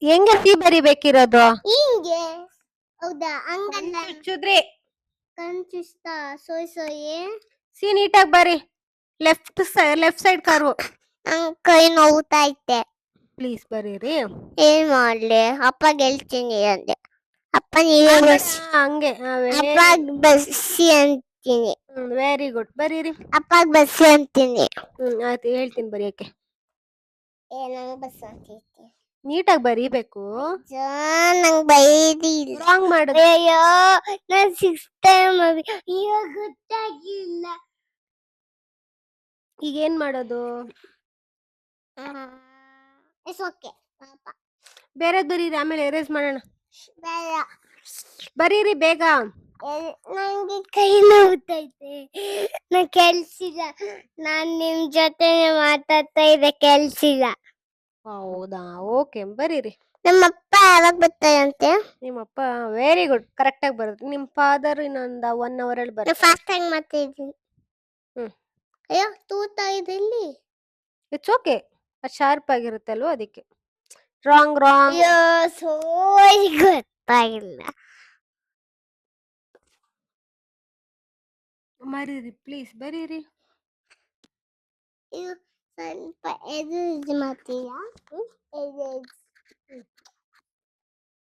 ಹೆಂಗೆ ಸಿ ಬರಿಬೇಕಿರೋದು? ಹಿಂಗೆ ಹೌದಾ? ಹಂಗಲ್ಲ ಚುಚ್ಚಿದ್ರಿ ಕಣ್ಚುಸ್ತಾ ಸೋಯ್ ಸಿ ನೀಟಾಗಿ ಬರಿ. Left side curve. ನಂಗ್ ಕೈ ನೋವ್ತಾ ಐತೆ. ಪ್ಲೀಸ್ ಬರೀರಿ. ಏನ್ ಮಾಡ್ಲಿ? ಅಪ್ಪ ಗೆಲ್ತೀನಿ ಅಂದೆ. ಅಪ್ಪ ನೀವೇ ಬಸ್ ಹಂಗೆ ಅಪ್ಪಾಗ್ ಬಸ್ಸಿ ಅಂತೀನಿ. Very good. ಬರೀರಿ. ಅಪ್ಪಾಗ್ ಬಸ್ಸಿ ಅಂತೀನಿ. ಆಯ್ತು, ಹೇಳ್ತೀನಿ ಬರೆಯಕ್ಕೆ. ನಂಗ್ ಬಸ್ ಅಂತೈತಿ. ನೀಟಾಗಿ ಬರೀಬೇಕು. ನಂಗ್ ಬೈದಿಲ್ಲ. ರಾಂಗ್ ಮಾಡಿದ್ರೆ ಅಯ್ಯೋ ನಾನ್ 6th ಟೈಮ್ ಅಯ್ಯೋ ಗೊತ್ತಾಗಿಲ್ಲ. ಈಗ ಏನ್ ಮಾಡೋದು? It's okay. ಬೇರೆದ್ ಬರೀರಿ, ಆಮೇಲೆ ಎರೇಸ್ ಮಾಡೋಣ. ಬೇಡ. ಬರೀರಿ ಬೇಗ. ನಂಗೆ ಕೈ ನೋವುತ್ತೈತೆ. ನಾ ಕೆಲ್ಸಿಲ್ಲ. ನಾನ್ ನಿಮ್ ಜೊತೆ ಮಾತಾಡ್ತಾ ಇದ್ದೆ, ಕೆಲ್ಸಿಲ್ಲ. ಹೌದಾ? ಓಕೆ, ಬರೀರಿ. ನಮ್ಮಪ್ಪ ಯಾವಾಗ ಬರ್ತಾರಂತೆ? ನಿಮ್ಮಪ್ಪ ವೆರಿ ಗುಡ್, ಕರೆಕ್ಟ್ ಆಗಿ ಬರುತ್ತೆ. ನಿಮ್ ಫಾದರ್ ಇನ್ನೊಂದು 1 hour ಅಲ್ಲಿ ಬರ್ತಾರೆ. ಫಾಸ್ಟ್ ಆಗಿ ಮಾಡ್ತಿದ್ದೀನಿ. ಅಯ್ಯೋ ತೂತಾ ಇದೆ ಇಲ್ಲಿ. ಇಟ್ಸ್ ಓಕೆ, ಅದು ಶಾರ್ಪ್ ಆಗಿರುತ್ತೆ ಅಲ್ವಾ, ಅದಕ್ಕೆ. ರಾಂಗ್. ಅಯ್ಯೋ ಗೊತ್ತಾಗಿಲ್ಲ. ಬರೀರಿ ಪ್ಲೀಸ್, ಬರೀರಿ. ಇದು ಸ್ವಲ್ಪ ಎದು ಮಾಡ್ತೀಯಾ?